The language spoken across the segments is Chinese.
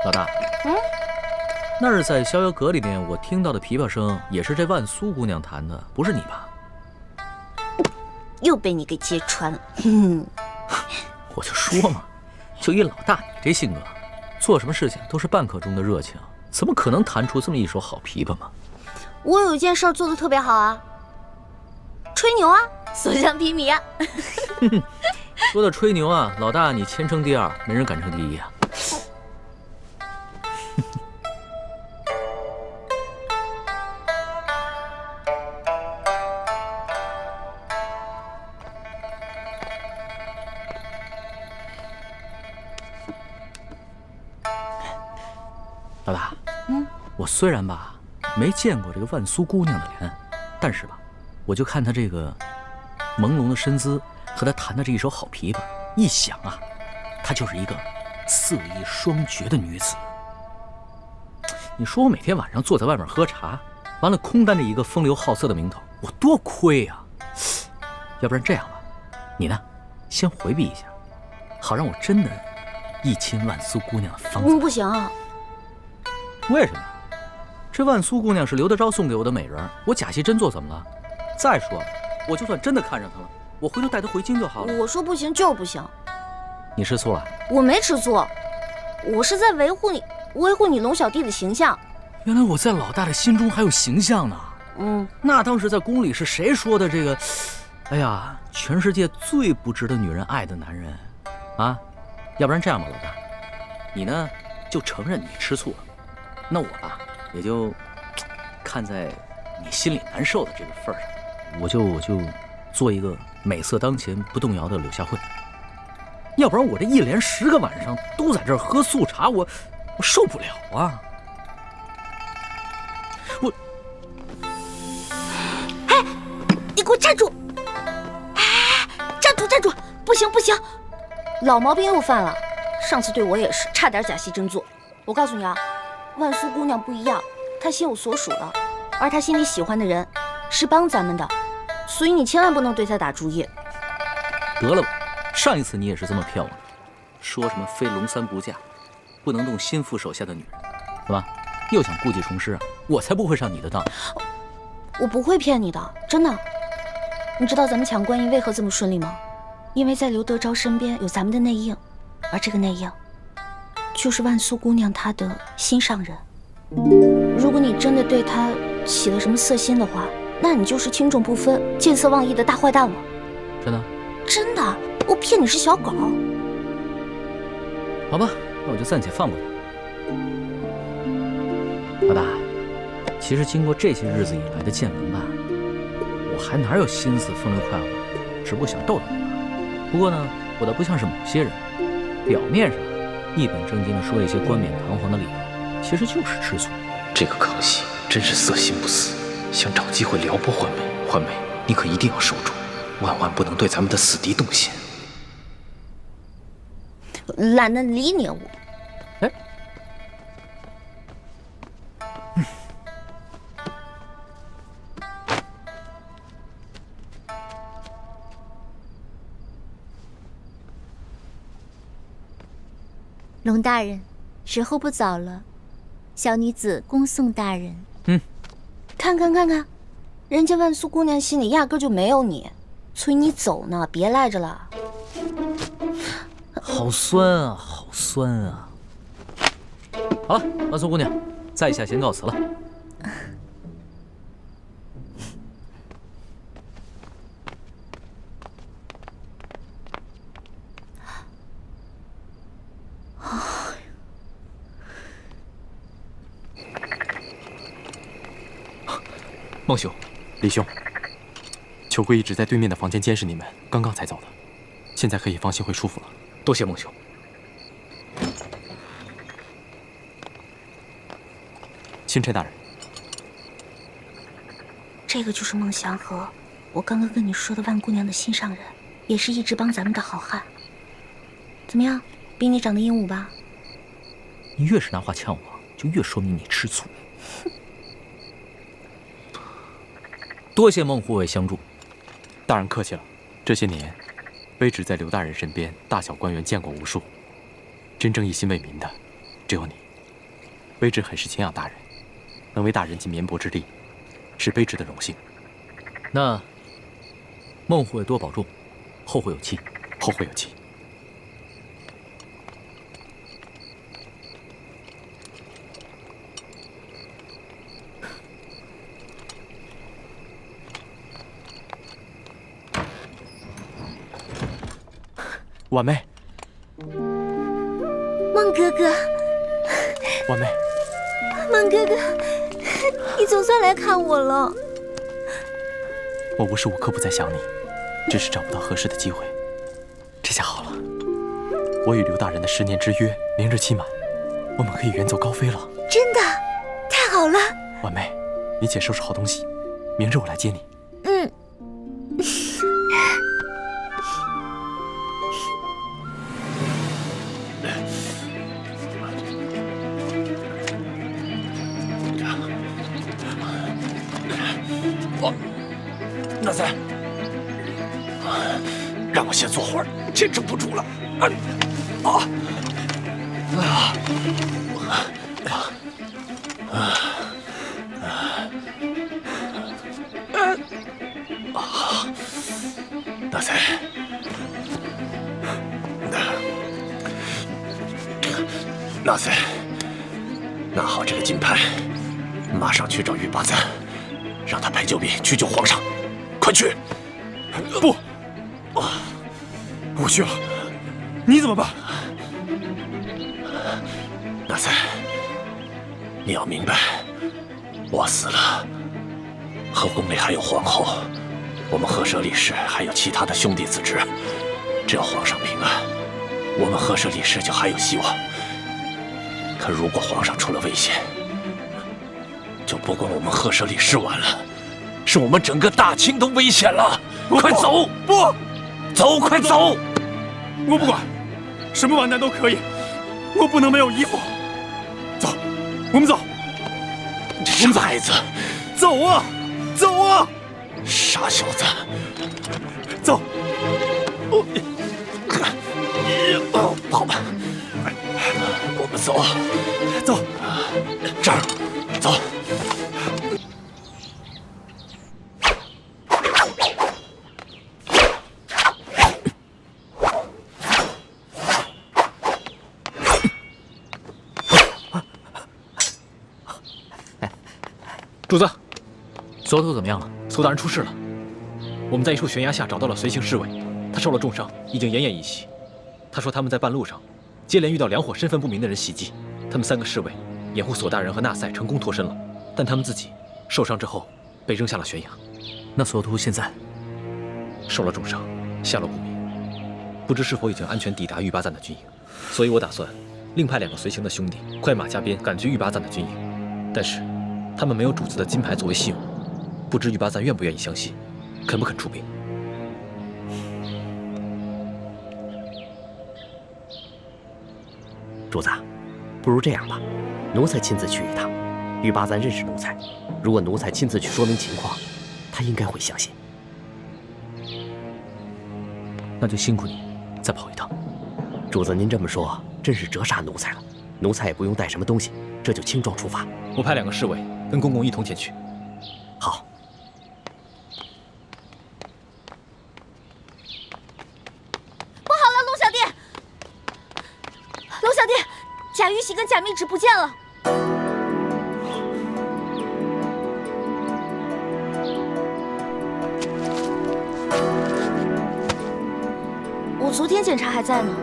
老大，那是在逍遥阁里面我听到的琵琶声，也是这万苏姑娘弹的，不是你吧？又被你给揭穿了。我就说嘛，就以老大你这性格，做什么事情都是半刻钟的热情，怎么可能弹出这么一手好琵琶嘛？我有一件事做得特别好啊，吹牛啊，所向披靡啊。说到吹牛啊，老大你谦称第二，没人敢称第一啊。老大，我虽然吧没见过这个万苏姑娘的脸，但是吧，我就看她这个朦胧的身姿和她弹的这一手好琵琶，一想啊，她就是一个色艺双绝的女子。你说我每天晚上坐在外面喝茶，完了空担着一个风流好色的名头，我多亏啊！要不然这样吧，你呢，先回避一下，好让我真的一亲万苏姑娘的芳草。不行啊。为什么？这万苏姑娘是刘德昭送给我的美人，我假戏真做怎么了？再说了，我就算真的看上她了，我回头带她回京就好了。我说不行就是不行。你吃醋了？我没吃醋，我是在维护你龙小弟的形象。原来我在老大的心中还有形象呢。那当时在宫里是谁说的这个？哎呀，全世界最不值得女人爱的男人啊！要不然这样吧，老大，你呢就承认你吃醋了。那我吧，也就看在你心里难受的这个份上，我就做一个美色当前不动摇的柳下惠。要不然我这一连10个晚上都在这儿喝素茶，我受不了啊！哎，你给我站住！哎，站住！不行，老毛病又犯了。上次对我也是，差点假戏真做。我告诉你啊。万苏姑娘不一样，她心有所属了，而她心里喜欢的人是帮咱们的，所以你千万不能对她打主意。得了吧，上一次你也是这么骗我的，说什么非龙三不嫁，不能动心腹手下的女人，是吧？又想故技重施啊！我才不会上你的当。我不会骗你的，真的。你知道咱们抢官印为何这么顺利吗？因为在刘德昭身边有咱们的内应，而这个内应就是万苏姑娘她的心上人。如果你真的对她起了什么色心的话，那你就是轻重不分、见色忘义的大坏蛋了。真的？真的，我骗你是小狗。好吧，那我就暂且放过他。老大，其实经过这些日子以来的见闻吧，我还哪有心思风流快活，只不过想逗逗你吧。不过呢，我倒不像是某些人，表面上一本正经地说一些冠冕堂皇的理由，其实就是吃醋。这个康熙真是色心不死，想找机会撩拨欢美。欢美，你可一定要守住，万万不能对咱们的死敌动心。懒得理你我。哎，龙大人，时候不早了，小女子恭送大人。看看，人家万苏姑娘心里压根就没有你，催你走呢，别赖着了。好酸啊，好酸啊！好了，万苏姑娘，在下先告辞了。孟兄，李兄，秋桂一直在对面的房间监视你们，刚刚才走的，现在可以放心回舒府了。多谢孟兄。钦差大人，这个就是孟祥和，我刚刚跟你说的万姑娘的心上人，也是一直帮咱们的好汉。怎么样，比你长得英武吧？你越是拿话呛我，就越说明你吃醋。多谢孟护卫相助。大人客气了。这些年，卑职在刘大人身边，大小官员见过无数，真正一心为民的，只有你。卑职很是敬仰大人，能为大人尽绵薄之力，是卑职的荣幸。那孟护卫多保重，后会有期。后会有期。婉妹，孟哥哥，婉妹，孟哥哥，你总算来看我了。我无时无刻不在想你，只是找不到合适的机会。这下好了，我与刘大人的10年之约明日期满，我们可以远走高飞了。真的，太好了。婉妹，你且收拾好东西，明日我来接你。嗯。那咱让我先坐会儿，坚持不住了。那咱那咱拿好这个金牌，马上去找玉八赞，让他派救兵去救皇上。快去！不，我去了，你怎么办？那才，你要明白，我死了，和宫里还有皇后，我们赫舍李氏还有其他的兄弟子侄，只要皇上平安，我们赫舍李氏就还有希望。可如果皇上出了危险，就不光我们赫舍李氏完了。是我们整个大清都危险了！快走！不，走，快走！我不管，什么完蛋都可以，我不能没有衣服。走，我们走。这傻孩子，走啊，走啊！傻小子，走。好吧，我们走，走，这儿，走。主子，所图怎么样了？苏大人出事了。我们在一处悬崖下找到了随行侍卫，他受了重伤，已经奄奄一息。他说他们在半路上接连遇到2伙身份不明的人袭击，他们3个侍卫掩护索大人和纳赛成功脱身了，但他们自己受伤之后被扔下了悬崖。那所图现在受了重伤，下落不明，不知是否已经安全抵达玉巴赞的军营。所以我打算另派2个随行的兄弟快马加鞭赶去玉巴赞的军营，但是他们没有主子的金牌作为信物，不知玉巴赞愿不愿意相信，肯不肯出兵？主子，不如这样吧，奴才亲自去一趟。玉巴赞认识奴才，如果奴才亲自去说明情况，他应该会相信。那就辛苦你再跑一趟。主子您这么说，真是折煞奴才了。奴才也不用带什么东西，这就轻装出发。我派2个侍卫跟公公一同前去。好。不好了，龙小弟！龙小弟，贾玉玺跟贾密旨不见了。我昨天检查还在呢，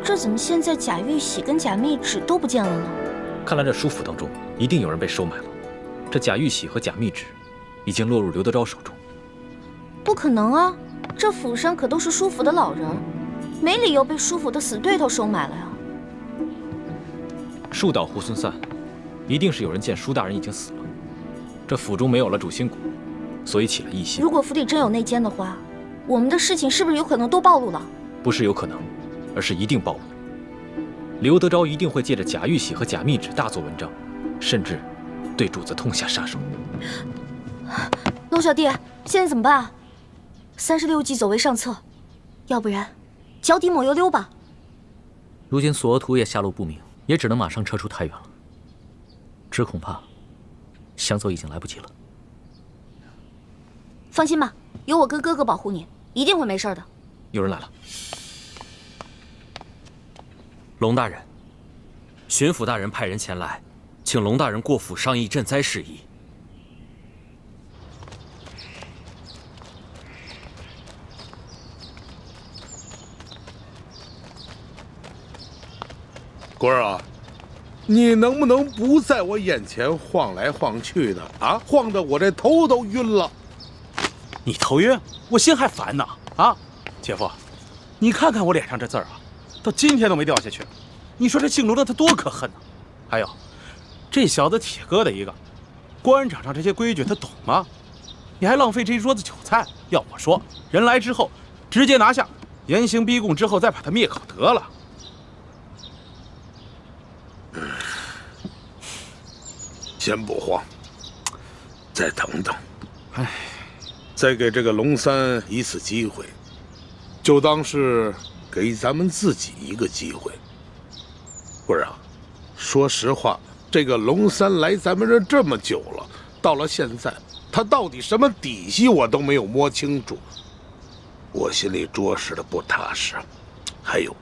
这怎么现在贾玉玺跟贾密旨都不见了呢？看来这书府当中一定有人被收买了。这贾玉玺和贾密旨已经落入刘德昭手中。不可能啊，这府上可都是舒府的老人，没理由被舒府的死对头收买了呀。树倒猢狲散，一定是有人见舒大人已经死了，这府中没有了主心骨，所以起了异心。如果府里真有内奸的话，我们的事情是不是有可能都暴露了？不是有可能，而是一定暴露。刘德昭一定会借着贾玉玺和贾密旨大做文章，甚至对主子痛下杀手。龙小弟，现在怎么办啊？36计走为上策，要不然脚底抹油溜吧。如今索额图也下落不明，也只能马上撤出太原了。只恐怕想走已经来不及了。放心吧，有我跟哥哥保护你，一定会没事的。有人来了。龙大人，巡抚大人派人前来，请龙大人过府商议赈灾事宜。官儿啊，你能不能不在我眼前晃来晃去的啊？晃得我这头都晕了。你头晕，我心还烦呢。啊，姐夫，你看看我脸上这字儿啊，到今天都没掉下去。你说这姓龙的他多可恨呢！还有，这小子铁疙瘩一个，官场上这些规矩他懂吗？你还浪费这一桌子酒菜。要我说，人来之后直接拿下，严刑逼供之后再把他灭口得了。先不慌，再等等。哎，再给这个龙三一次机会，就当是给咱们自己一个机会。官儿啊，说实话，这个龙三来咱们这这么久了，到了现在，他到底什么底细我都没有摸清楚，我心里着实的不踏实。还有，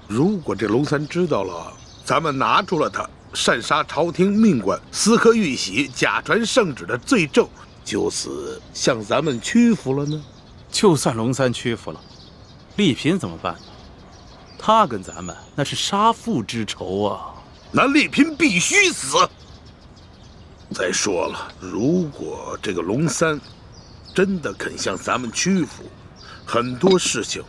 如果这龙三知道了，咱们拿出了他擅杀朝廷命官、私刻玉玺、假传圣旨的罪证，就此向咱们屈服了呢？就算龙三屈服了，丽嫔怎么办呢？他跟咱们那是杀父之仇啊！那丽嫔必须死。再说了，如果这个龙三真的肯向咱们屈服，很多事情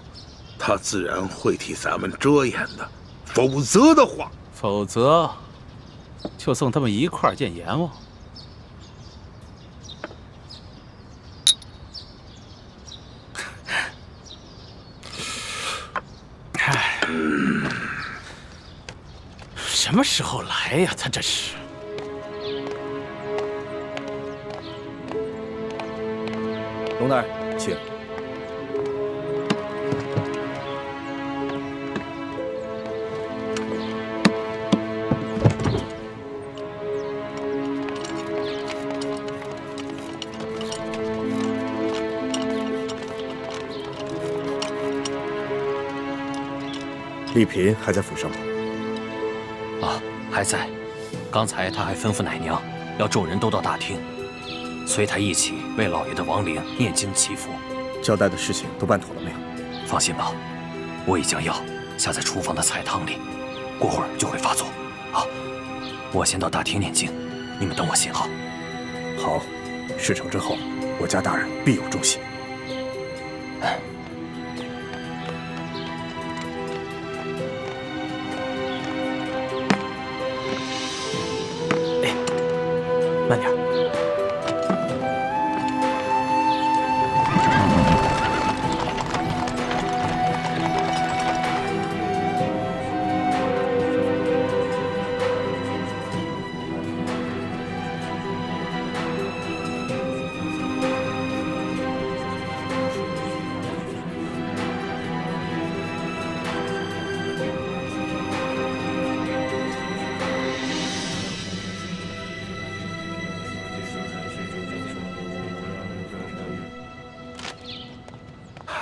他自然会替咱们遮掩的。否则的话，就送他们一块见阎王。唉，什么时候来呀？他这是。龙大人，请。丽嫔还在府上吗？啊，还在。刚才他还吩咐奶娘，要众人都到大厅，随他一起为老爷的亡灵念经祈福。交代的事情都办妥了没有？放心吧，我已将药下在厨房的菜汤里，过会儿就会发作。啊，我先到大厅念经，你们等我信号。好，事成之后，我家大人必有重喜。慢点。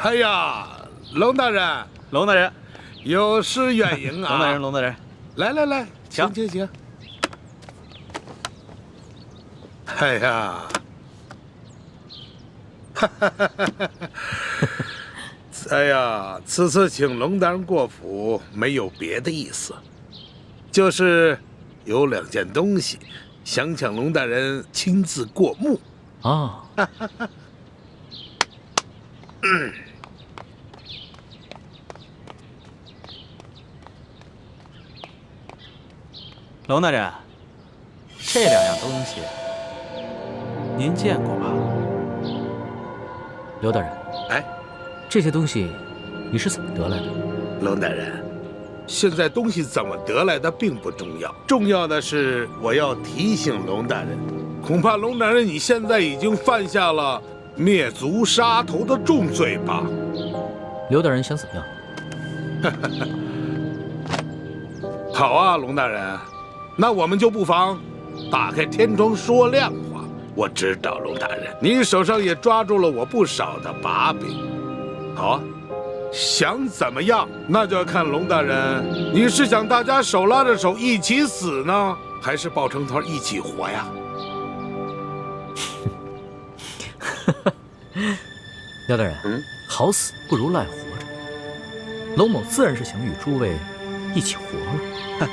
哎呀，龙大人，龙大人，有失远迎啊！龙大人，龙大人，来，请。哎呀，哎呀，此次请龙大人过府没有别的意思，就是有2件东西想请龙大人亲自过目啊。龙大人，这2样东西您见过吧？刘大人，哎，这些东西你是怎么得来的？龙大人，现在东西怎么得来的并不重要，重要的是我要提醒龙大人，恐怕龙大人你现在已经犯下了灭族杀头的重罪吧？刘大人想怎么样？好啊，龙大人，那我们就不妨打开天窗说亮话。我知道，龙大人，你手上也抓住了我不少的把柄。好啊，想怎么样，那就要看龙大人，你是想大家手拉着手一起死呢，还是抱成团一起活呀？廖大人，好死不如赖活着。龙某自然是想与诸位一起活了。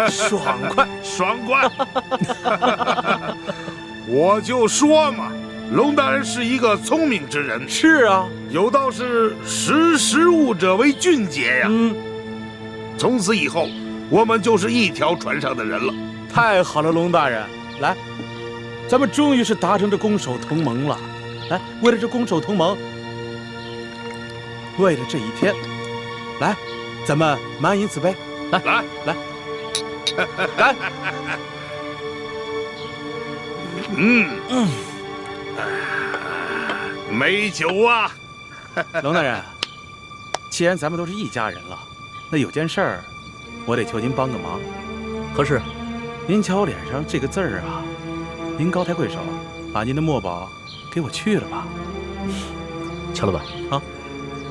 爽快，爽快！我就说嘛，龙大人是一个聪明之人。是啊，有道是识时务者为俊杰呀。从此以后，我们就是一条船上的人了。太好了，龙大人，来，咱们终于是达成这攻守同盟了。来，为了这攻守同盟，为了这一天，来，咱们满饮此杯。来，来。来，美酒啊！龙大人，既然咱们都是一家人了，那有件事儿，我得求您帮个忙。何事？您瞧我脸上这个字儿啊，您高抬贵手，把您的墨宝给我去了吧。乔老板啊，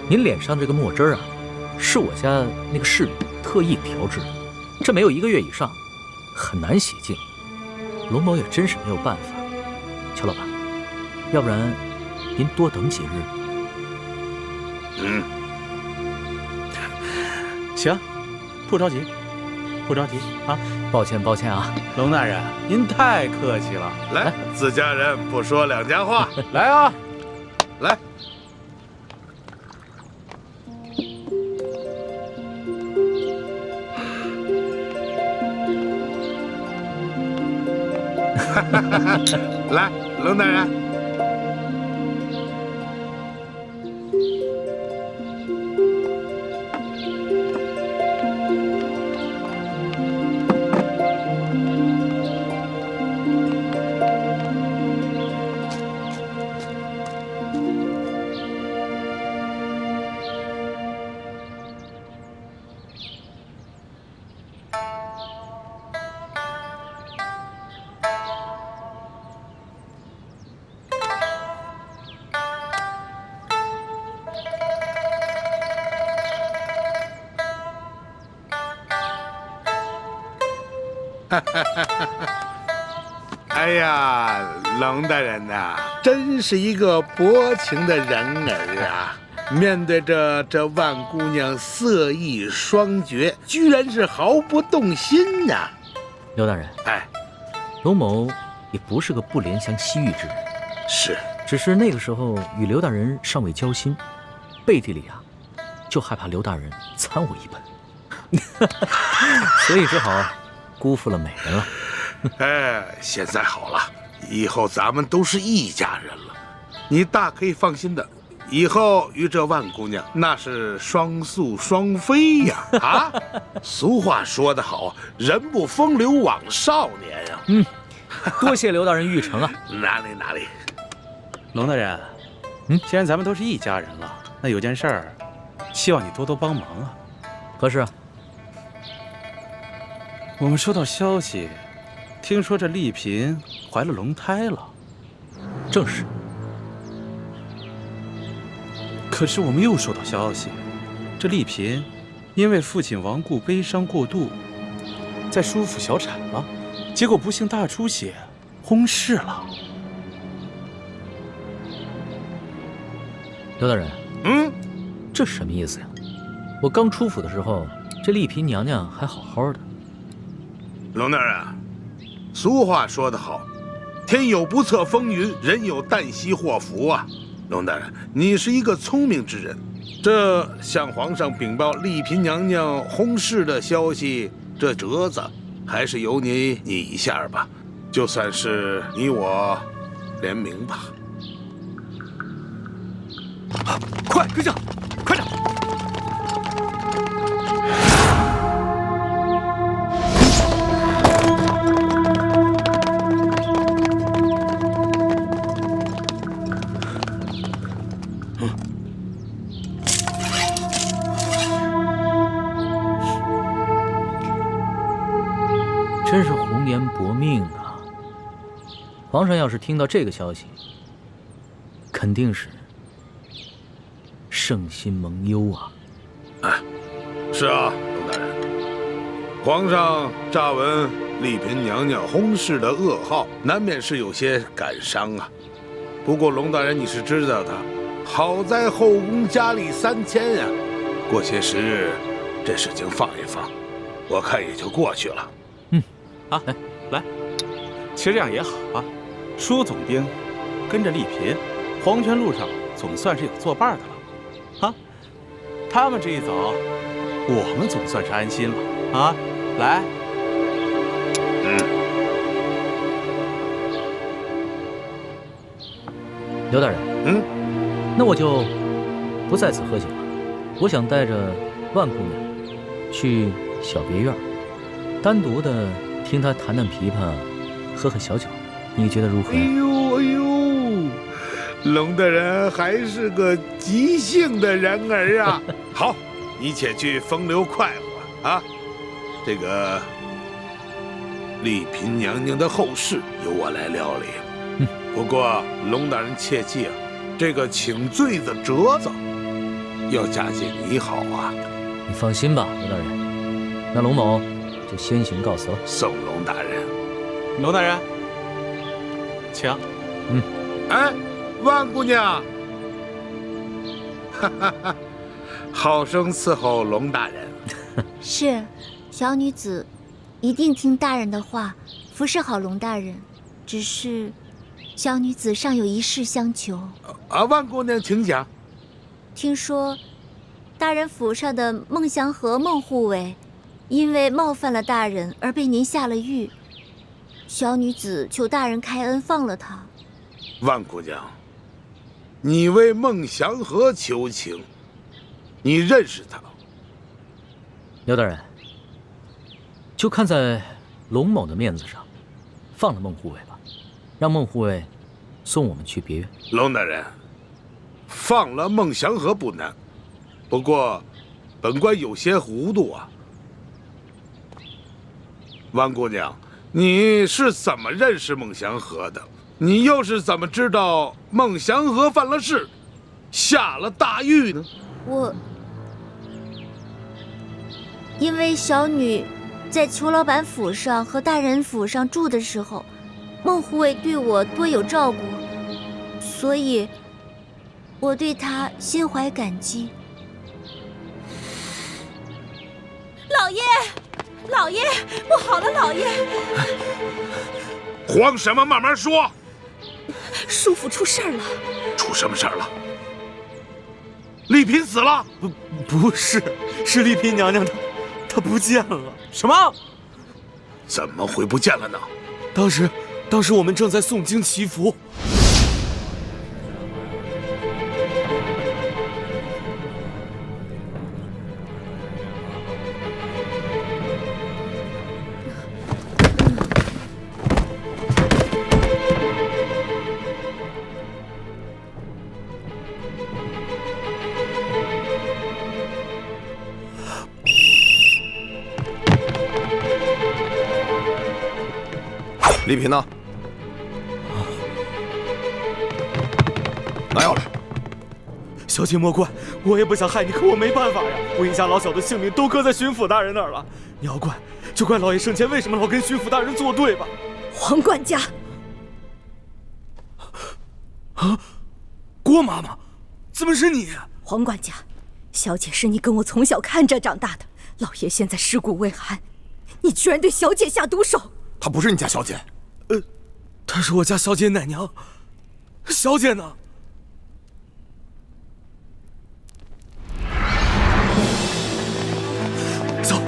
您脸上这个墨汁儿啊，是我家那个侍女特意调制的。这没有1个月以上，很难洗净。龙某也真是没有办法。乔老板，要不然您多等几日。行，不着急，不着急啊。抱歉，抱歉啊，龙大人，您太客气了。来，自家人不说两家话。来啊，来。来，龙大人。哎呀，龙大人呐，真是一个薄情的人儿啊！面对着这万姑娘色艺双绝，居然是毫不动心呐！刘大人，龙某也不是个不怜香惜玉之人，是，只是那个时候与刘大人尚未交心，背地里啊，就害怕刘大人参我一本，所以只好辜负了美人了。现在好了，以后咱们都是一家人了，你大可以放心的，以后与这万姑娘那是双宿双飞呀！啊，俗话说得好，人不风流枉少年呀。多谢刘大人玉成啊。哪里。龙大人，既然咱们都是一家人了，那有件事儿，希望你多多帮忙啊。何事啊？我们收到消息，听说这丽嫔怀了龙胎了。正是。可是我们又收到消息，这丽嫔因为父亲亡故悲伤过度，在舒府小产了，结果不幸大出血，薨逝了。刘大人，这什么意思呀？我刚出府的时候，这丽嫔娘娘还好好的。龙大人，俗话说得好，天有不测风云，人有旦夕祸福啊。龙大人，你是一个聪明之人，这向皇上禀报丽嫔娘娘薨逝的消息，这折子还是由你拟一下吧，就算是你我联名吧。快跟上，快点！真是天薄命啊！皇上要是听到这个消息，肯定是圣心蒙忧啊！哎，是啊，龙大人，皇上乍闻丽嫔娘娘薨逝的噩耗，难免是有些感伤啊。不过龙大人你是知道的，好在后宫佳丽3000呀，过些时日，这事情放一放，我看也就过去了。啊，来，其实这样也好啊。舒总兵跟着丽嫔，黄泉路上总算是有作伴的了。啊，他们这一走，我们总算是安心了啊。来，刘大人，那我就不在此喝酒了。我想带着万姑娘去小别院，单独的听她弹弹琵琶，喝喝小酒，你觉得如何？哎呦，龙大人还是个急性的人儿啊！好，你且去风流快活啊。这个丽嫔娘娘的后事由我来料理。不过龙大人切记啊，这个请罪的折子要嫁给你好啊。你放心吧，刘大人。那龙某就先行告辞了。送龙大人。龙大人，请。哎，万姑娘，好生伺候龙大人。是，小女子一定听大人的话，服侍好龙大人。只是，小女子尚有一事相求。啊，万姑娘，请讲。听说，大人府上的孟祥和孟护卫，因为冒犯了大人而被您下了狱。小女子求大人开恩放了他。万姑娘，你为孟祥和求情，你认识他？刘大人，就看在龙某的面子上，放了孟护卫吧，让孟护卫送我们去别院。龙大人，放了孟祥和不难，不过本官有些糊涂啊。万姑娘，你是怎么认识孟祥和的？你又是怎么知道孟祥和犯了事，下了大狱呢？因为小女在裘老板府上和大人府上住的时候，孟护卫对我多有照顾，所以我对他心怀感激。老爷，老爷，不好了，老爷！慌什么？慢慢说。舒府出事儿了。出什么事儿了？丽嫔死了？不是，是丽嫔娘娘她不见了。什么？怎么会不见了呢？当时我们正在诵经祈福。丽嫔呢？拿药来！小姐莫怪，我也不想害你，可我没办法呀。我一家老小的性命都搁在巡抚大人那儿了。你要怪，就怪老爷生前为什么老跟巡抚大人作对吧？黄管家，啊，郭妈妈，怎么是你？黄管家，小姐是你跟我从小看着长大的，老爷现在尸骨未寒，你居然对小姐下毒手！她不是你家小姐。她是我家小姐奶娘。小姐呢？走，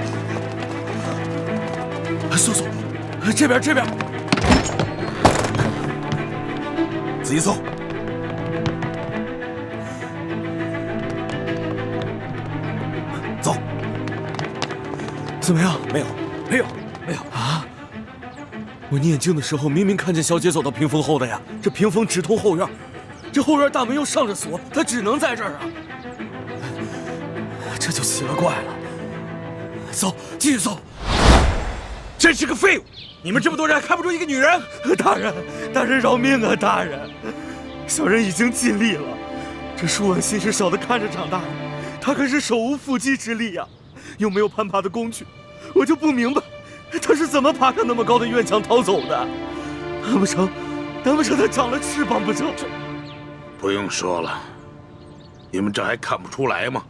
搜，这边，仔细搜。走。怎么样？没有啊！我念经的时候明明看见小姐走到屏风后的呀，这屏风直通后院，这后院大门又上着锁，她只能在这儿啊。这就奇了怪了。搜，继续搜。真是个废物！你们这么多人还看不出一个女人？大人，大人饶命啊！大人，小人已经尽力了。这舒婉心是小的看着长大的，她可是手无缚鸡之力呀，又没有攀爬的工具，我就不明白，她是怎么爬上那么高的院墙逃走的？难不成她长了翅膀不成？不用说了，你们这还看不出来吗？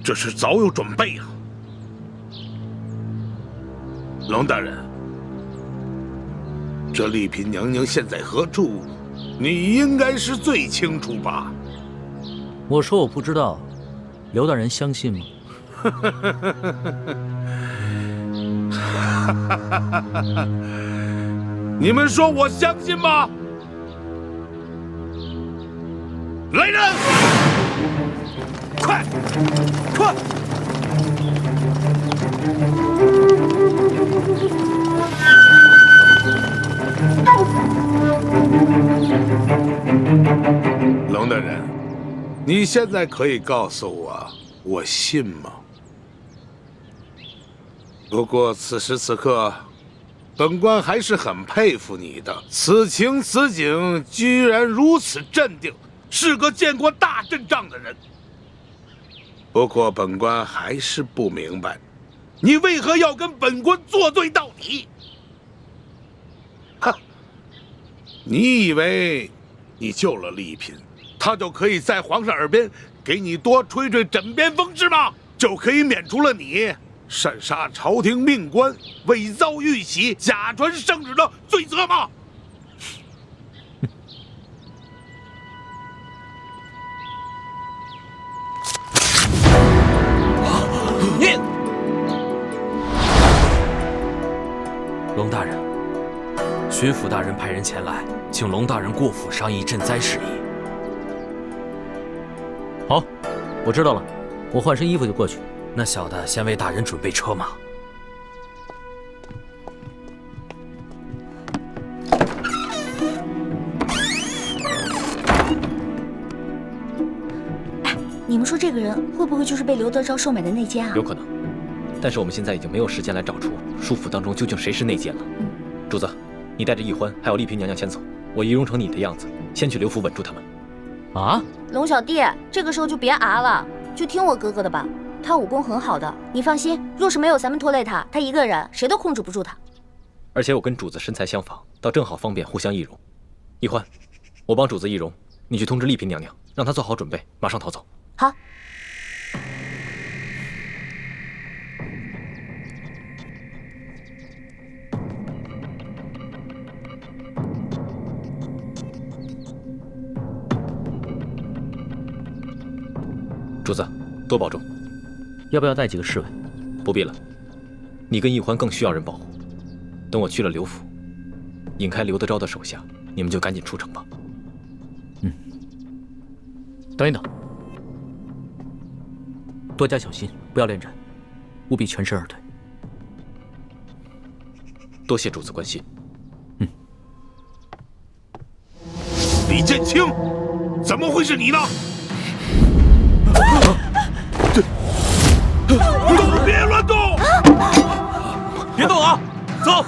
这是早有准备啊！龙大人，这丽嫔娘娘现在何处？你应该是最清楚吧？我说我不知道，刘大人相信吗？你们说我相信吗？来人，快！龙大人，你现在可以告诉我，我信吗？不过此时此刻，本官还是很佩服你的，此情此景居然如此镇定，是个见过大阵仗的人。不过本官还是不明白，你为何要跟本官作对到底？哈！你以为你救了丽嫔，她就可以在皇上耳边给你多吹吹枕边风是吗？就可以免除了你擅杀朝廷命官、伪造玉玺、假传圣旨的罪责吗？你，龙大人，巡抚大人派人前来，请龙大人过府商议赈灾事宜。好，我知道了，我换身衣服就过去。那小的先为大人准备车马。你们说这个人会不会就是被刘德昭收买的内奸啊？有可能，但是我们现在已经没有时间来找出舒府当中究竟谁是内奸了。主子，你带着奕欢还有丽嫔娘娘先走，我仪容成你的样子，先去刘府稳住他们。啊，龙小弟，这个时候就别啊了，就听我哥哥的吧。他武功很好的，你放心，若是没有咱们拖累他，他一个人谁都控制不住他。而且我跟主子身材相仿，倒正好方便互相易容。奕欢，我帮主子易容，你去通知丽嫔娘娘，让她做好准备，马上逃走。好。主子，多保重。要不要带几个侍卫？不必了，你跟奕欢更需要人保护。等我去了刘府，引开刘德昭的手下，你们就赶紧出城吧。等一等，多加小心，不要恋战，务必全身而退。多谢主子关心。李建清，怎么会是你呢？都别乱动！别动啊！走！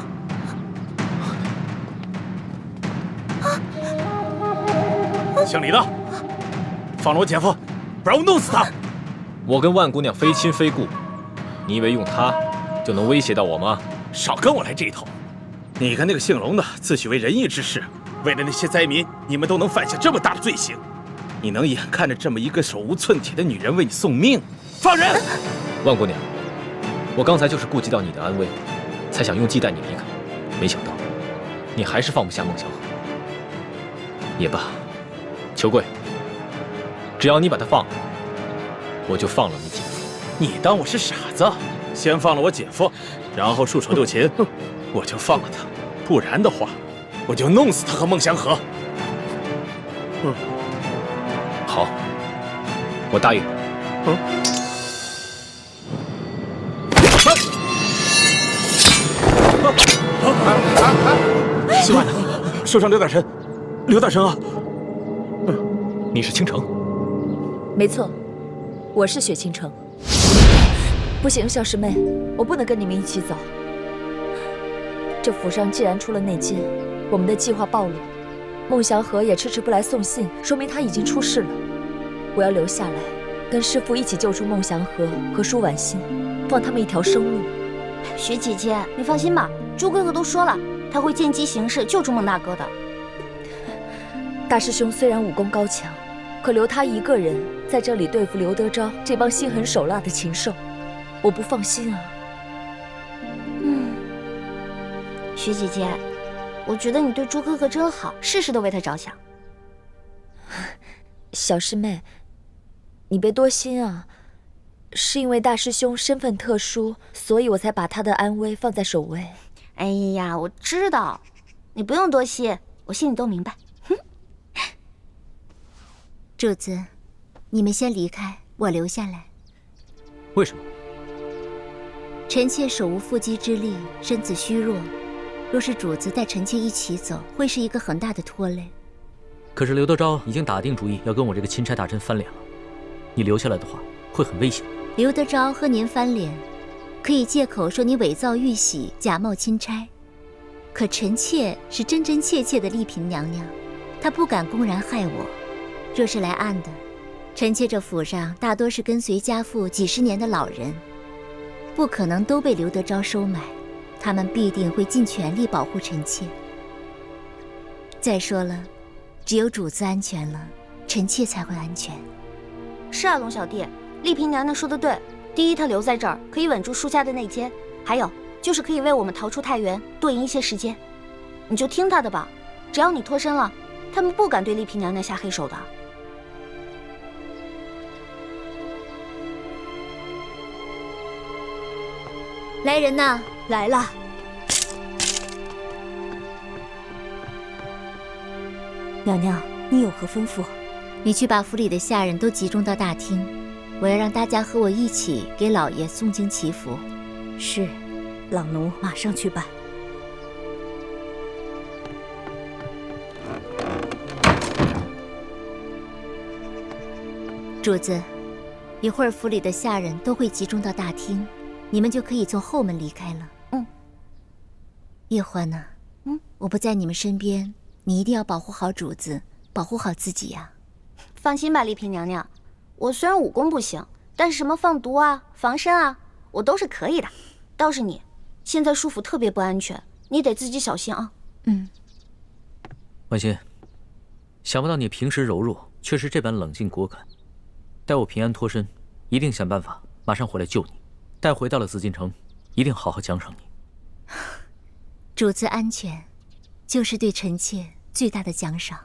姓李的，放了我姐夫，不然我弄死他！我跟万姑娘非亲非故，你以为用她就能威胁到我吗？少跟我来这一套！你跟那个姓龙的自诩为仁义之士，为了那些灾民，你们都能犯下这么大的罪行，你能眼看着这么一个手无寸铁的女人为你送命？放人！万姑娘，我刚才就是顾及到你的安危，才想用计带你离开，没想到你还是放不下孟祥和。也罢，裘贵，只要你把他放了，我就放了你姐夫。你当我是傻子？先放了我姐夫，然后束手就擒，我就放了他。不然的话，我就弄死他和孟祥和。好，我答应。喜欢的，受伤刘大神，刘大神啊！你是倾城？没错，我是雪倾城。不行，小师妹，我不能跟你们一起走。这府上既然出了内奸，我们的计划暴露，孟祥和也迟迟不来送信，说明他已经出事了。我要留下来，跟师父一起救出孟祥和和舒婉心，放他们一条生路。雪姐姐，你放心吧，朱哥哥都说了，他会见机行事，救出孟大哥的。大师兄虽然武功高强，可留他一个人在这里对付刘德昭这帮心狠手辣的禽兽，我不放心啊。雪姐姐，我觉得你对朱哥哥真好，事事都为他着想。小师妹，你别多心啊。是因为大师兄身份特殊，所以我才把他的安危放在首位。哎呀，我知道，你不用多心，我心里都明白。主子，你们先离开，我留下来。为什么？臣妾手无缚鸡之力，身子虚弱，若是主子带臣妾一起走，会是一个很大的拖累。可是刘德昭已经打定主意要跟我这个钦差大臣翻脸了，你留下来的话会很危险。刘德昭和您翻脸，可以借口说你伪造玉玺，假冒钦差。可臣妾是真真切切的丽嫔娘娘，她不敢公然害我。若是来暗的，臣妾这府上大多是跟随家父几十年的老人，不可能都被刘德昭收买，他们必定会尽全力保护臣妾。再说了，只有主子安全了，臣妾才会安全。是啊，龙小弟，丽嫔娘娘说的对。第一，她留在这儿可以稳住舒家的内奸，还有就是可以为我们逃出太原多赢一些时间。你就听她的吧，只要你脱身了，他们不敢对丽嫔娘娘下黑手的。来人呐，来了。娘娘，你有何吩咐？你去把府里的下人都集中到大厅，我要让大家和我一起给老爷诵经祈福。是，老奴马上去办。主子，一会儿府里的下人都会集中到大厅，你们就可以从后门离开了。叶欢呢？我不在你们身边，你一定要保护好主子，保护好自己呀。放心吧，丽嫔娘娘，我虽然武功不行，但是什么放毒啊、防身啊，我都是可以的。倒是你，现在舒府特别不安全，你得自己小心啊。婉心，想不到你平时柔弱，却是这般冷静果敢。待我平安脱身，一定想办法马上回来救你。待回到了紫禁城，一定好好奖赏你。主子安全，就是对臣妾最大的奖赏。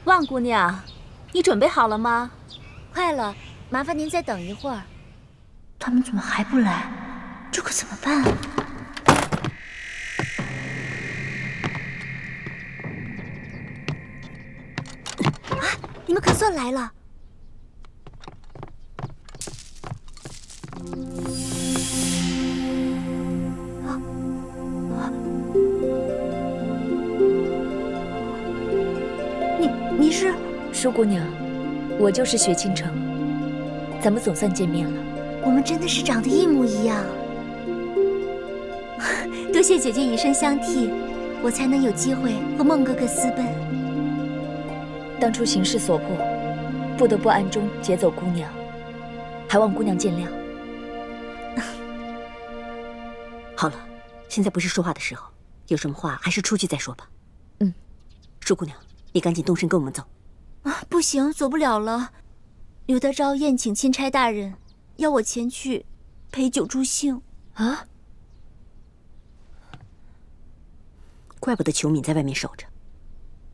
万姑娘，你准备好了吗？快了，麻烦您再等一会儿。他们怎么还不来？这可怎么办啊？你们可算来了！你是舒姑娘，我就是雪倾城，咱们总算见面了。我们真的是长得一模一样，多谢姐姐以身相替，我才能有机会和孟哥哥私奔。当初形势所迫，不得不暗中劫走姑娘，还望姑娘见谅。好了，现在不是说话的时候，有什么话还是出去再说吧。舒姑娘，你赶紧动身跟我们走。不行，走不了了。刘德昭宴请钦差大人，要我前去陪酒助兴。啊！怪不得裘敏在外面守着。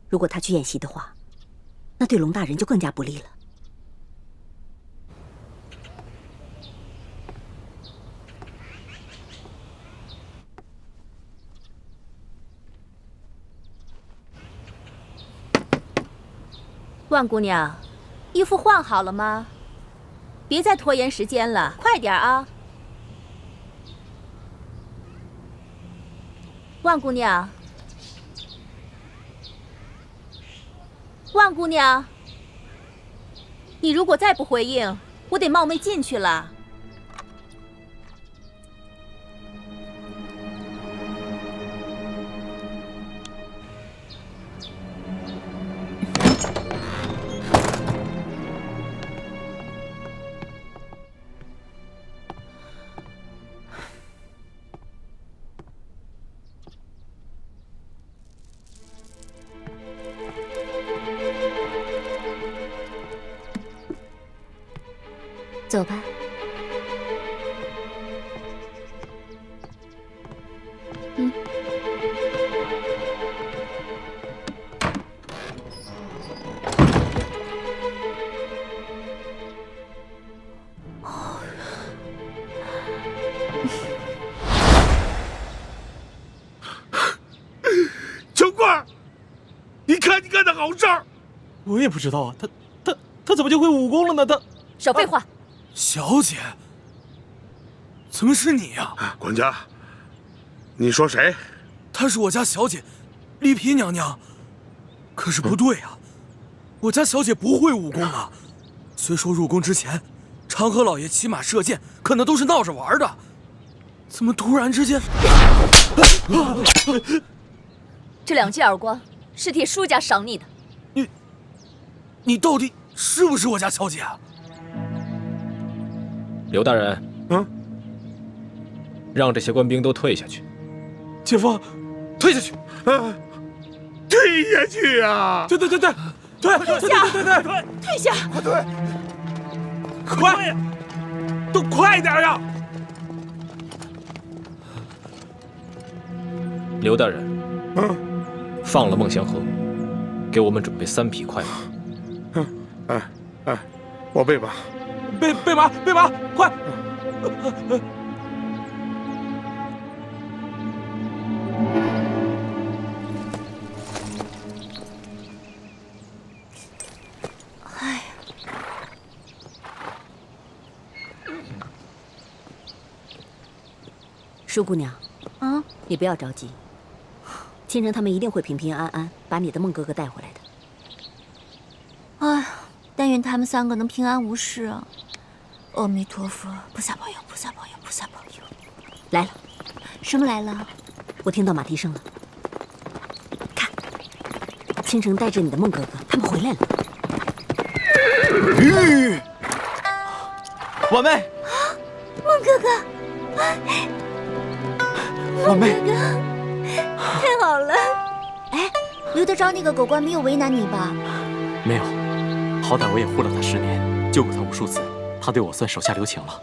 如果他去宴席的话，那对龙大人就更加不利了。万姑娘，衣服换好了吗？别再拖延时间了，快点啊！万姑娘，万姑娘，你如果再不回应，我得冒昧进去了。走吧。穷官，你看你干的好事儿！我也不知道啊，他怎么就会武功了呢？他少废话。小姐，怎么是你呀？管家，你说谁？她是我家小姐，丽嫔娘娘。可是不对啊，我家小姐不会武功啊。虽说入宫之前，长河老爷骑马射箭，可那都是闹着玩的。怎么突然之间？这2记耳光是替舒家赏你的。你到底是不是我家小姐啊？刘大人，让这些官兵都退下去。姐夫，退下去，退下去啊！对，退下，退下，快退，快，都快点呀！刘大人，放了孟祥和，给我们准备3匹快马。我备马。备马，快！哎呀，舒姑娘，你不要着急，青城他们一定会平平安安把你的孟哥哥带回来的。哎，但愿他们3个能平安无事啊！阿弥陀佛，菩萨保佑，菩萨保佑，菩萨保佑！来了，什么来了？我听到马蹄声了。看，青城带着你的孟哥哥，他们回来了。婉妹，孟哥哥，婉妹，哥哥，太好了！哎，刘德昭那个狗官没有为难你吧？没有，好歹我也护了他10年，救过他无数次。他对我算手下留情了，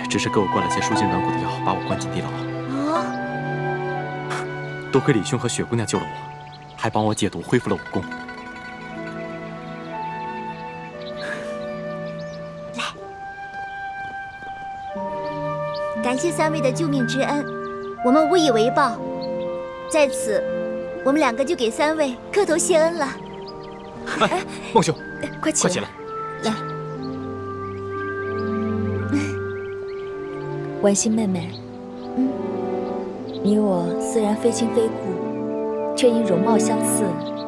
只是给我灌了些舒筋软骨的药，把我关进地牢。多亏李兄和雪姑娘救了我，还帮我解毒，恢复了武功。来，感谢3位的救命之恩，我们无以为报。在此，我们2个就给3位磕头谢恩了。哎，孟兄，快起来！来。婉心妹妹，你我虽然非亲非故，却因容貌相似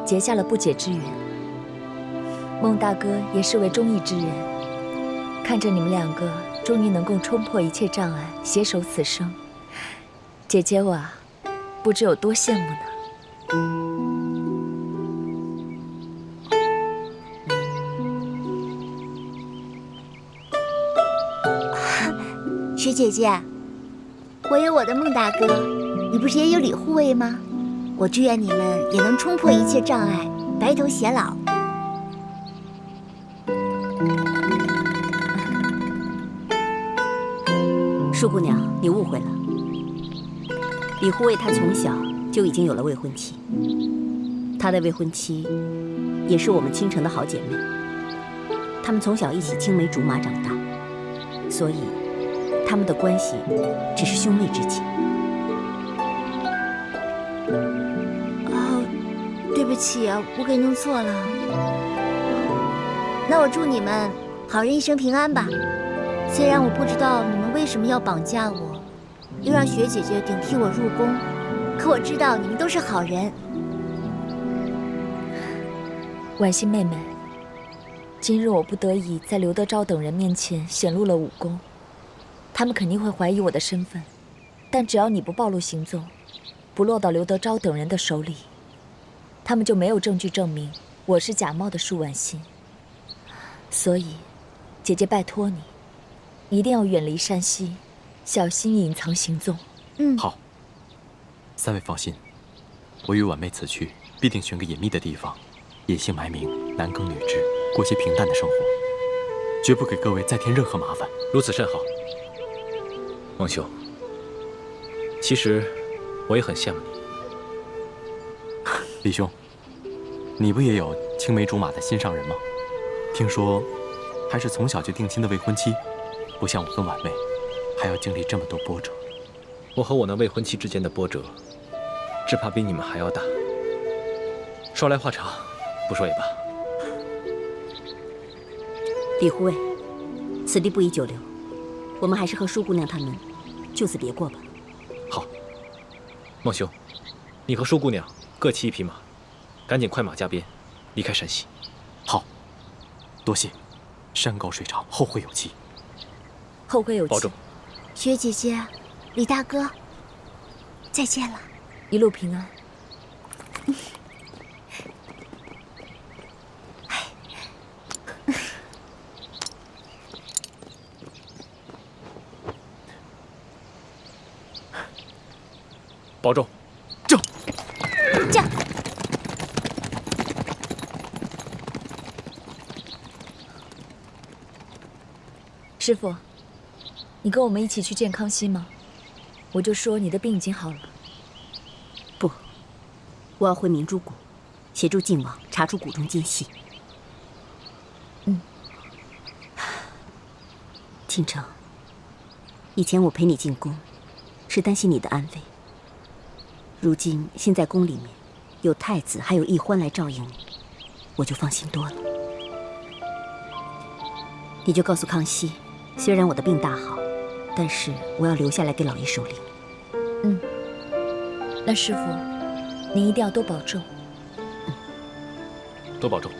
结下了不解之缘。孟大哥也是位忠义之人，看着你们2个终于能够冲破一切障碍，携手此生，姐姐我不知有多羡慕呢。雪姐姐，我有我的孟大哥，你不是也有李护卫吗？我祝愿你们也能冲破一切障碍，白头偕老。舒姑娘，你误会了。李护卫他从小就已经有了未婚妻，他的未婚妻也是我们青城的好姐妹，她们从小一起青梅竹马长大，所以他们的关系只是兄妹之情。对不起啊，我给弄错了。那我祝你们好人一生平安吧。虽然我不知道你们为什么要绑架我，又让雪姐姐顶替我入宫，可我知道你们都是好人。婉欣妹妹，今日我不得已在刘德昭等人面前显露了武功，他们肯定会怀疑我的身份，但只要你不暴露行踪，不落到刘德昭等人的手里，他们就没有证据证明我是假冒的舒婉欣。所以，姐姐拜托你，一定要远离山西，小心隐藏行踪。好。三位放心，我与婉妹此去必定选个隐秘的地方，隐姓埋名，男耕女织，过些平淡的生活，绝不给各位再添任何麻烦。如此甚好。孟兄，其实我也很羡慕你。李兄，你不也有青梅竹马的心上人吗？听说还是从小就定亲的未婚妻，不像我跟婉妹，还要经历这么多波折。我和我那未婚妻之间的波折，只怕比你们还要大。说来话长，不说也罢。李护卫，此地不宜久留，我们还是和舒姑娘他们就此别过吧。好，孟兄，你和舒姑娘各骑一匹马，赶紧快马加鞭，离开山西。好，多谢。山高水长，后会有期。后会有期。保重。薛姐姐，李大哥，再见了，一路平安。保重。正。驾。师傅，你跟我们一起去见康熙吗？我就说你的病已经好了。不，我要回明珠谷，协助晋王查出谷中奸细。倾城，以前我陪你进宫，是担心你的安危。如今现在宫里面有太子还有奕欢来照应你，我就放心多了。你就告诉康熙，虽然我的病大好，但是我要留下来给老爷守灵。那师傅，您一定要多保重。多保重。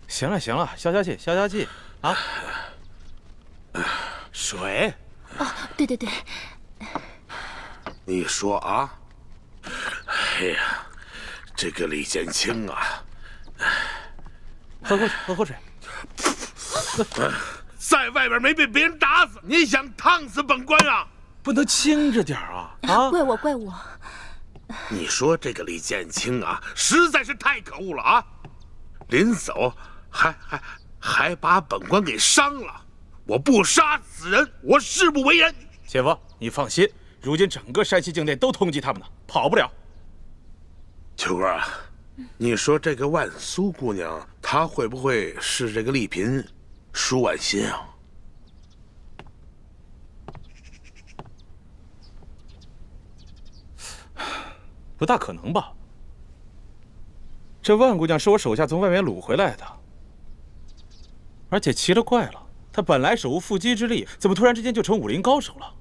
行了行了，消消气消消气啊！水。哦，对对对。你说啊？哎呀，这个李建清啊，喝口水，喝口水。在外边没被别人打死，你想烫死本官啊？不能轻着点啊！啊！怪我怪我。你说这个李建清啊，实在是太可恶了啊！临走还把本官给伤了。我不杀此人，我誓不为人。姐夫，你放心，如今整个山西境内都通缉他们呢，跑不了。秋哥啊，你说这个万苏姑娘，她会不会是这个丽嫔舒婉欣啊？不大可能吧？这万姑娘是我手下从外面掳回来的，而且奇了怪了，她本来手无缚鸡之力，怎么突然之间就成武林高手了？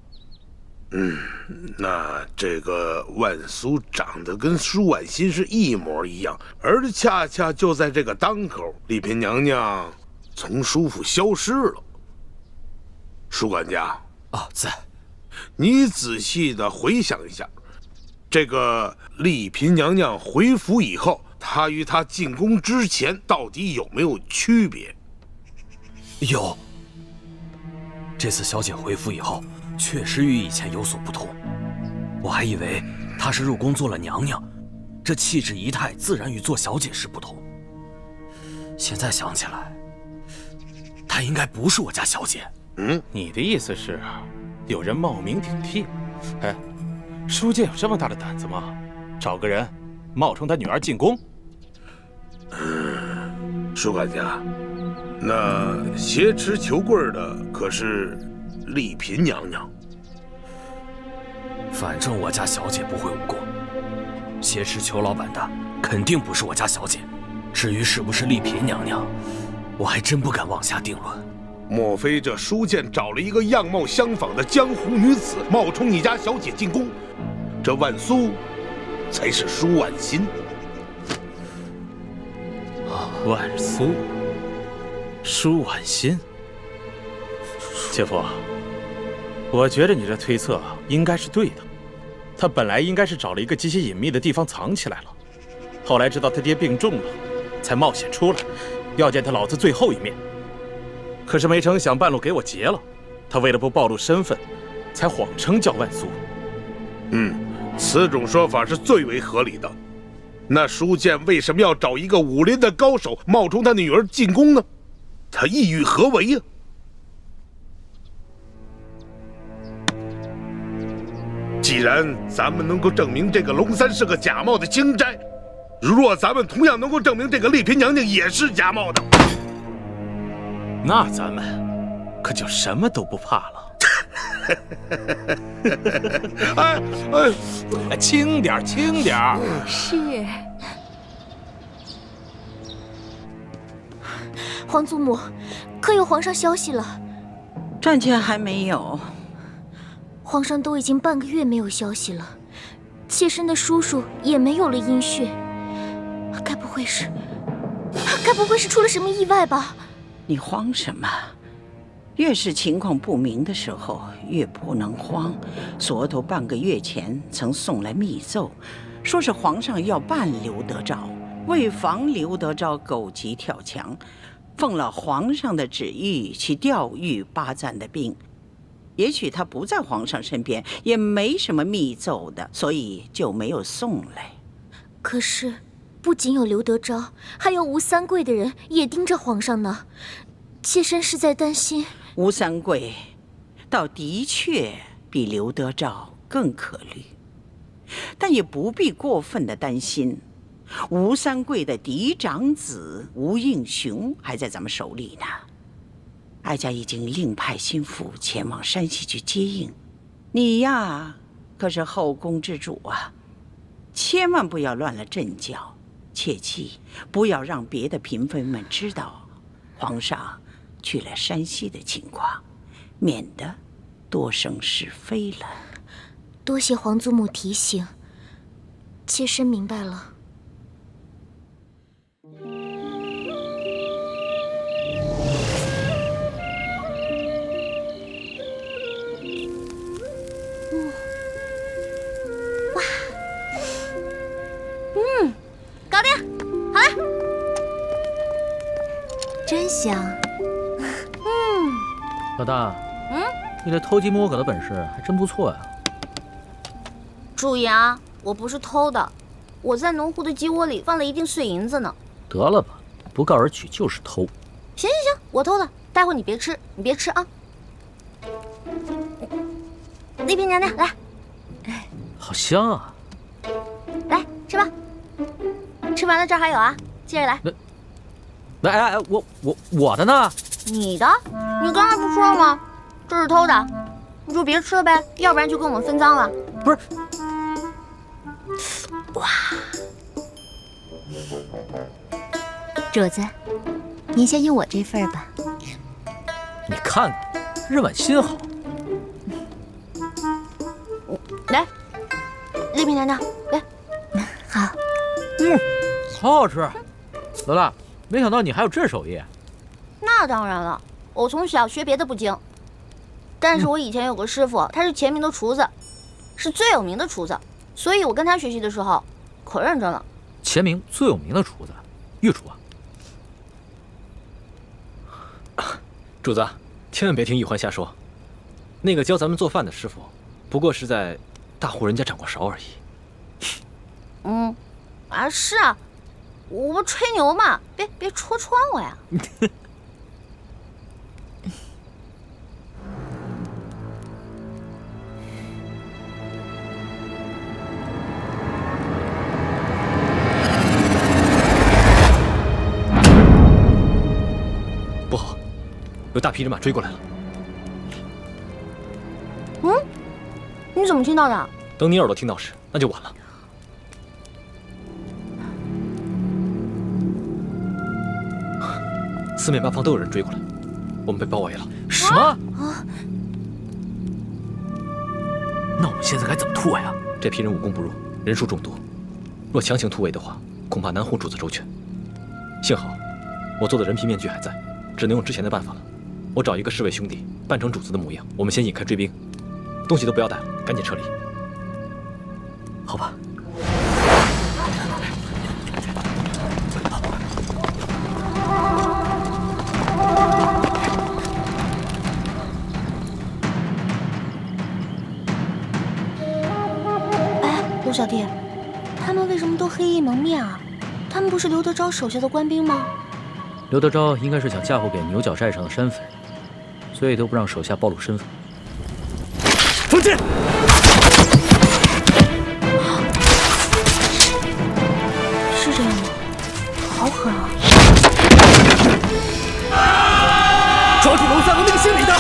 那这个万苏长得跟舒婉欣是一模一样，而恰恰就在这个当口，丽嫔娘娘从舒府消失了。舒管家啊，在。你仔细的回想一下，这个丽嫔娘娘回府以后，她与她进宫之前到底有没有区别？有。这次小姐回府以后，确实与以前有所不同。我还以为她是入宫做了娘娘，这气质仪态自然与做小姐时不同。现在想起来，她应该不是我家小姐。你的意思是，有人冒名顶替？哎，舒剑有这么大的胆子吗？找个人冒充他女儿进宫？舒管家，那挟持裘贵的可是丽嫔娘娘？反正我家小姐不会武功，挟持裘老板的肯定不是我家小姐。至于是不是丽嫔娘娘，我还真不敢妄下定论。莫非这书剑找了一个样貌相仿的江湖女子，冒充你家小姐进宫？这万苏才是舒婉心。万苏，舒婉心。姐夫，我觉得你这推测应该是对的。他本来应该是找了一个极其隐秘的地方藏起来了，后来知道他爹病重了，才冒险出来，要见他老子最后一面。可是没成想半路给我劫了，他为了不暴露身份，才谎称叫万苏。此种说法是最为合理的。那舒剑为什么要找一个武林的高手冒充他女儿进宫呢？他意欲何为呀？既然咱们能够证明这个龙三是个假冒的清斋，若咱们同样能够证明这个丽嫔娘娘也是假冒的，那咱们可就什么都不怕了。哎，轻点，轻点。是。皇祖母，可有皇上消息了？暂且还没有。皇上都已经半个月没有消息了，妾身的叔叔也没有了音讯，该不会是出了什么意外吧？你慌什么？越是情况不明的时候，越不能慌。锁头半个月前曾送来密奏，说是皇上要办刘德昭，为防刘德昭狗急跳墙，奉了皇上的旨意去调御巴赞的兵。也许他不在皇上身边，也没什么密奏的，所以就没有送来。可是，不仅有刘德昭，还有吴三桂的人也盯着皇上呢。妾身是在担心。吴三桂，倒的确比刘德昭更可虑，但也不必过分的担心。吴三桂的嫡长子吴应熊还在咱们手里呢。哀家已经另派心腹前往山西去接应。你呀，可是后宫之主啊，千万不要乱了阵脚，切记不要让别的嫔妃们知道皇上去了山西的情况，免得多生是非了。多谢皇祖母提醒，妾身明白了。搞定，好了，真香。老大，你这偷鸡摸狗的本事还真不错呀。注意啊，我不是偷的，我在农户的鸡窝里放了一锭碎银子呢。得了吧，不告而取就是偷。行，我偷的，待会你别吃，你别吃啊。丽嫔娘娘，来，好香啊！来吃吧。吃完了这儿还有啊，接着来。哎，我的呢？你的？你刚才不说了吗？这是偷的，你就别吃了呗，要不然就跟我们分赃了。不是。哇！主子，您先用我这份吧。你看看，任婉心好。来，丽嫔娘娘，来。好。好好吃。老大，没想到你还有这手艺。那当然了，我从小学别的不精，但是我以前有个师傅，他是前明的厨子，是最有名的厨子，所以我跟他学习的时候可认真了。前明最有名的厨子，御厨啊。主子，千万别听玉环瞎说。那个教咱们做饭的师傅，不过是在大户人家掌过勺而已。是啊，我不吹牛嘛，别戳穿我呀。不好，有大批人马追过来了。你怎么听到的？等你耳朵听到时，那就晚了。四面八方都有人追过来，我们被包围了。什么？那我们现在该怎么突围啊？这批人武功不弱，人数众多，若强行突围的话，恐怕难护主子周全。幸好我做的人皮面具还在，只能用之前的办法了。我找一个侍卫兄弟扮成主子的模样，我们先引开追兵，东西都不要带了，赶紧撤离。好吧。陆小弟，他们为什么都黑衣蒙面啊？他们不是刘德昭手下的官兵吗？刘德昭应该是想嫁祸给牛角寨上的山匪，所以都不让手下暴露身份。封剑！是这样吗？好狠啊！抓住龙三和那个姓李的！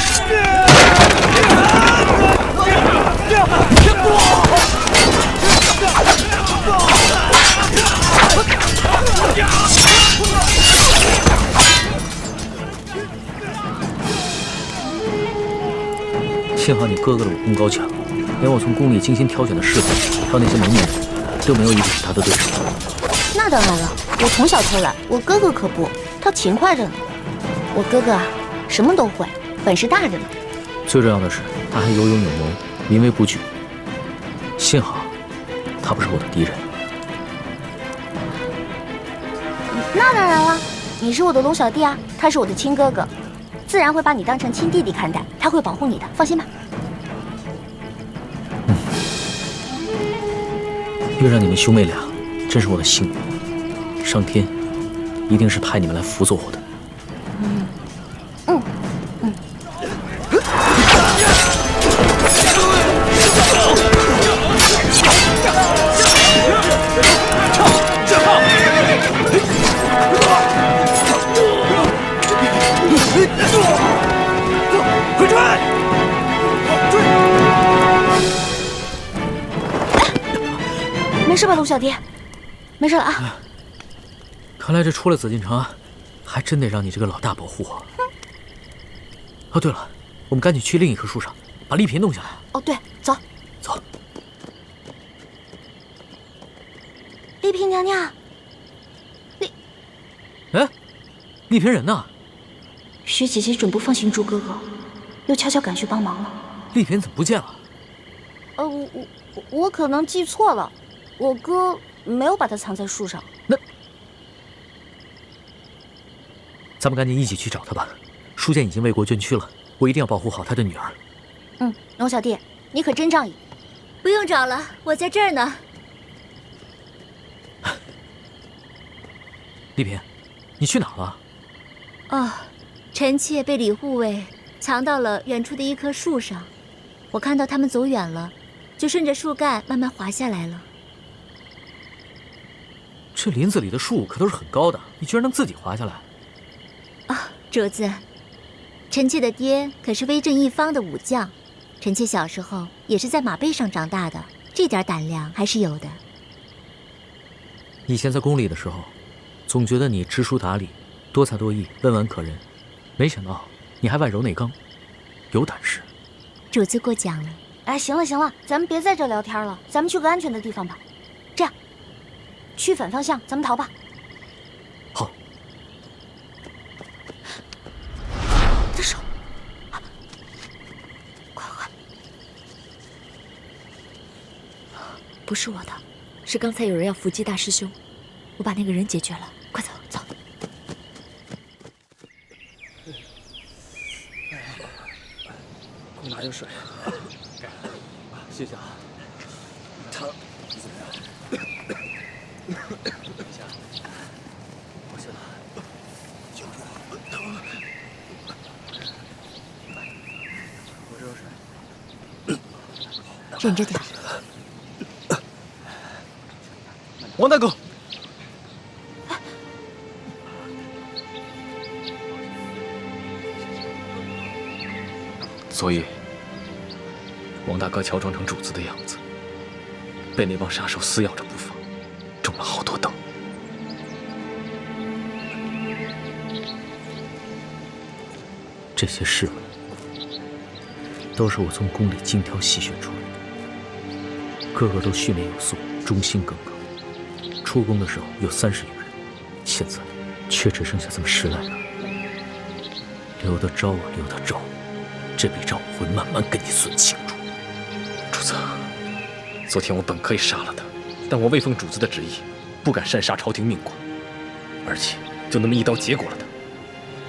幸好你哥哥的武功高强，连我从宫里精心挑选的侍卫，还有那些蒙面人，都没有一个是他的对手。那当然了，我从小偷懒，我哥哥可不，他勤快着呢。我哥哥啊，什么都会，本事大着呢。最重要的是，他还有勇有谋，临危不惧。幸好，他不是我的敌人。那当然了，你是我的龙小弟啊，他是我的亲哥哥，自然会把你当成亲弟弟看待，他会保护你的，放心吧。遇上你们兄妹俩，真是我的幸运。上天一定是派你们来辅佐我的。快追！没事吧，陆小弟？没事了啊。看来这出了紫禁城，还真得让你这个老大保护我。哦，对了，我们赶紧去另一棵树上，把丽嫔弄下来。哦，对，走。走。丽嫔娘娘。哎，丽嫔人呢？薛姐姐准不放心朱哥哥，又悄悄赶去帮忙了。丽嫔怎么不见了？我可能记错了，我哥没有把她藏在树上。那咱们赶紧一起去找她吧。书剑已经为国捐躯了，我一定要保护好她的女儿。龙小弟，你可真仗义。不用找了，我在这儿呢。丽嫔，你去哪儿了？哦，臣妾被李护卫藏到了远处的一棵树上，我看到他们走远了，就顺着树干慢慢滑下来了。这林子里的树可都是很高的，你居然能自己滑下来？啊，主子，臣妾的爹可是威震一方的武将，臣妾小时候也是在马背上长大的，这点胆量还是有的。以前在宫里的时候，总觉得你知书达理，多才多艺，温婉可人，没想到你还外柔内刚，有胆识。主子过奖了。哎，行了行了，咱们别在这聊天了，咱们去个安全的地方吧。这样，去反方向，咱们逃吧。好。的手，快快！不是我的，是刚才有人要伏击大师兄，我把那个人解决了。快走走。给我拿点水。谢谢啊。他怎么样？不行了，救住我！疼！我这有水。忍着点。王大哥。所以，王大哥乔装成主子的样子，被那帮杀手撕咬着不放，中了好多等。这些侍卫都是我从宫里精挑细选出来的，个个都训练有素，忠心耿耿。出宫的时候有30余人，现在却只剩下这么10来个。刘德昭啊，刘德昭，这笔账我会慢慢跟你算清楚。主子，昨天我本可以杀了他，但我未奉主子的旨意，不敢擅杀朝廷命官，而且就那么一刀结果了他，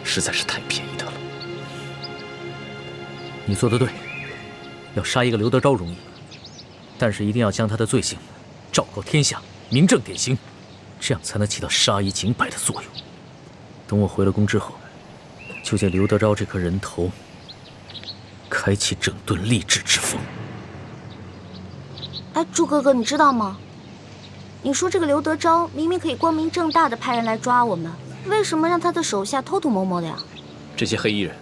实在是太便宜他了。你做得对，要杀一个刘德昭容易，但是一定要将他的罪行昭告天下，明正典刑，这样才能起到杀一儆百的作用。等我回了宫之后，就借刘德昭这颗人头，开启整顿吏治之风。哎，朱哥哥，你知道吗？你说这个刘德昭明明可以光明正大的派人来抓我们，为什么让他的手下偷偷摸摸的呀？这些黑衣人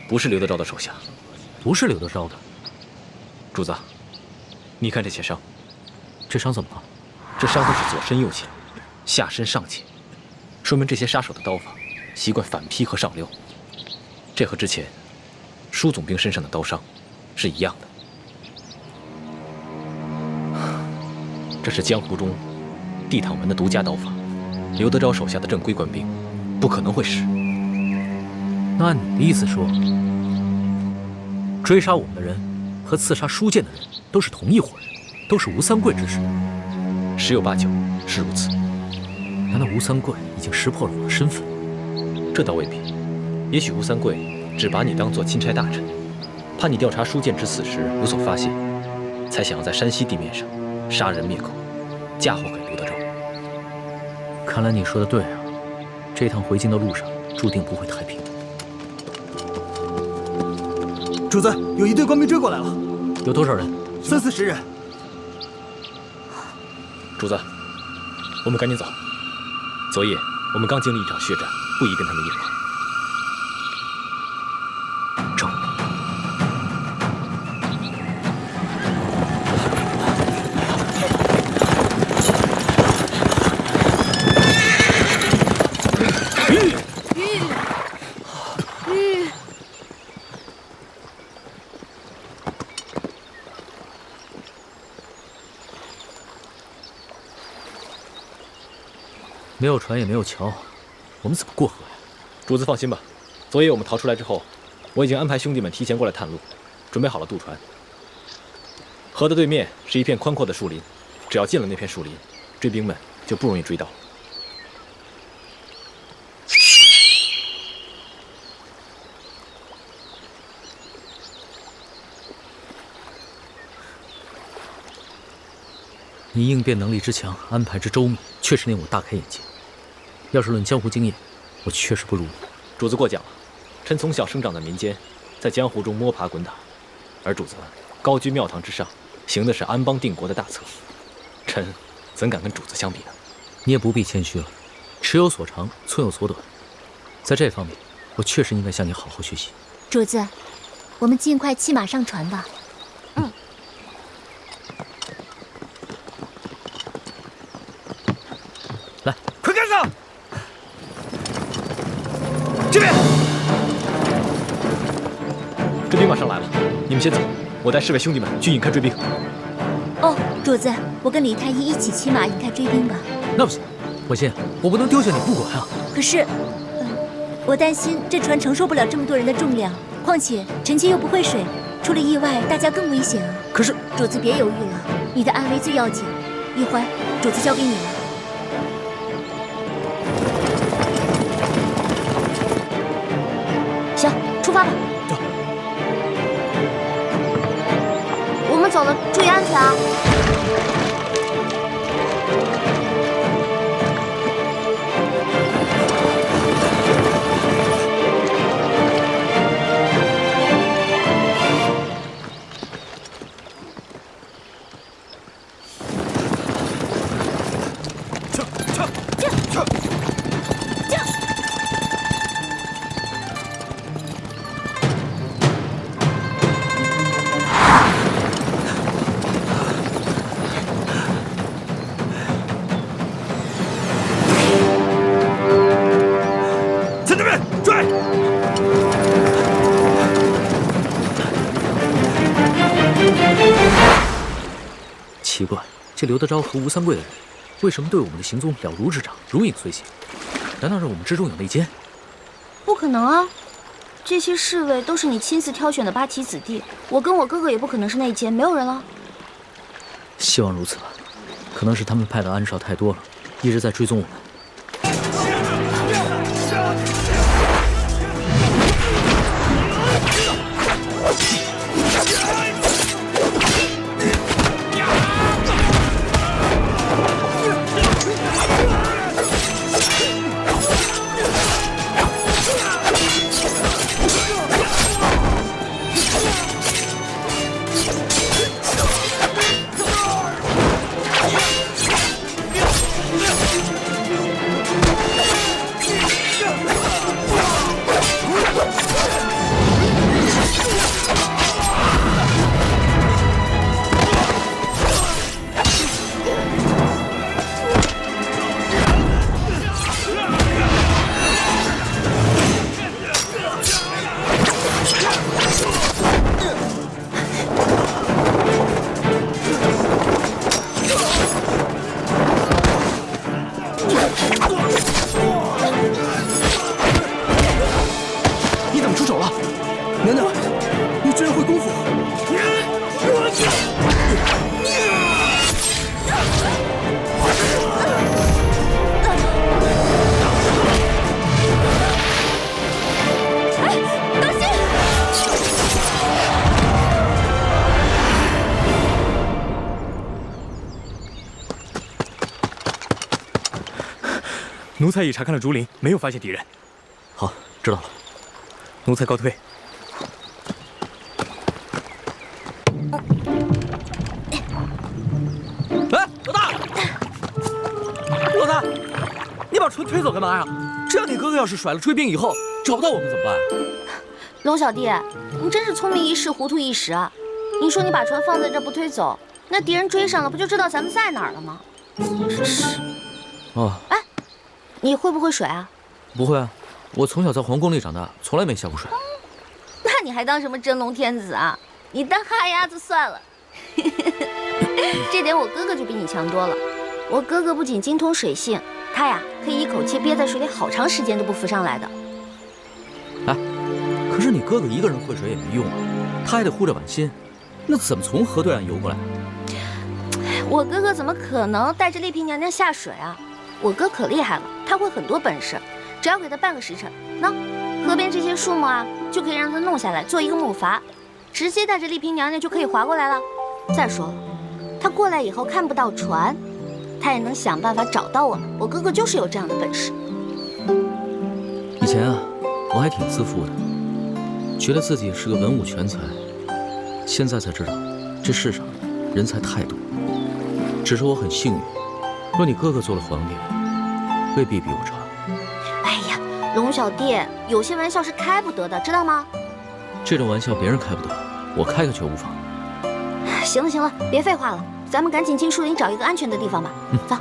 不是刘德昭的手下，不是刘德昭的。主子，你看这些伤，这伤怎么了？这伤都是左身右切，下身上切，说明这些杀手的刀法习惯反劈和上撩，这和之前舒总兵身上的刀伤是一样的。这是江湖中地躺门的独家刀法，刘德昭手下的正规官兵不可能会使。那按你的意思说，追杀我们的人和刺杀舒剑的人都是同一伙人，都是吴三桂之士？10有8九是如此。难道吴三桂已经识破了我的身份？这倒未必，也许吴三桂只把你当作钦差大臣，怕你调查舒剑之死时有所发现，才想要在山西地面上杀人灭口，嫁祸给刘德昭。看来你说的对啊，这趟回京的路上注定不会太平。主子，有一队官兵追过来了。有多少人？30、40人。主子，我们赶紧走。昨夜我们刚经历一场血战，不宜跟他们硬了。走。没有船也没有桥，我们怎么过河呀？主子放心吧，昨夜我们逃出来之后，我已经安排兄弟们提前过来探路，准备好了渡船。河的对面是一片宽阔的树林，只要进了那片树林，追兵们就不容易追到。你应变能力之强，安排之周密，确实令我大开眼界。要是论江湖经验，我确实不如你。主子过奖了，臣从小生长在民间，在江湖中摸爬滚打，而主子高居庙堂之上，行的是安邦定国的大策，臣怎敢跟主子相比呢？你也不必谦虚了，尺有所长，寸有所短，在这方面，我确实应该向你好好学习。主子，我们尽快骑马上船吧。来，快跟上！这边，追兵马上来了，你们先走，我带侍卫兄弟们去引开追兵。哦，主子，我跟李太医一起骑马引开追兵吧。那不行，慧心，我不能丢下你不管啊。可是，我担心这船承受不了这么多人的重量，况且臣妾又不会水，出了意外，大家更危险啊。可是，主子别犹豫了，你的安危最要紧。一会儿，主子交给你了。行，出发吧。走。我们走了，注意安全啊！奇怪，这刘德昭和吴三桂的人，为什么对我们的行踪了如指掌，如影随形？难道是我们之中有内奸？不可能啊！这些侍卫都是你亲自挑选的八旗子弟，我跟我哥哥也不可能是内奸，没有人了。希望如此吧，可能是他们派的暗哨太多了，一直在追踪我们。 你怎么出手了？娘娘，你居然会功夫！当心！奴才已查看了竹林，没有发现敌人。好，知道了。 奴才告退。哎，老大，老大，你把船推走干嘛呀？这样你哥哥要是甩了追兵以后找不到我们怎么办？龙小弟，你真是聪明一时，糊涂一时啊！你说你把船放在这不推走，那敌人追上了，不就知道咱们在哪儿了吗？真是。哦。哎，你会不会水啊？不会啊。 我从小在皇宫里长大，从来没下过水。那你还当什么真龙天子啊？你当哈鸭子算了。这点我哥哥就比你强多了。我哥哥不仅精通水性，他呀可以一口气憋在水里好长时间都不浮上来的。哎，可是你哥哥一个人会水也没用啊，他还得护着婉心，那怎么从河对岸游过来？我哥哥怎么可能带着丽嫔娘娘下水啊？我哥可厉害了，他会很多本事。 只要给他半个时辰，那河边这些树木啊，就可以让他弄下来做一个木筏，直接带着丽嫔娘娘就可以划过来了。再说了，他过来以后看不到船，他也能想办法找到我们。我哥哥就是有这样的本事。以前啊，我还挺自负的，觉得自己是个文武全才。现在才知道，这世上人才太多。只是我很幸运，若你哥哥做了皇帝，未必比我差。 哎呀，龙小弟，有些玩笑是开不得的，知道吗？这种玩笑别人开不得，我开个却无妨。行了行了，别废话了，咱们赶紧进树林找一个安全的地方吧。走。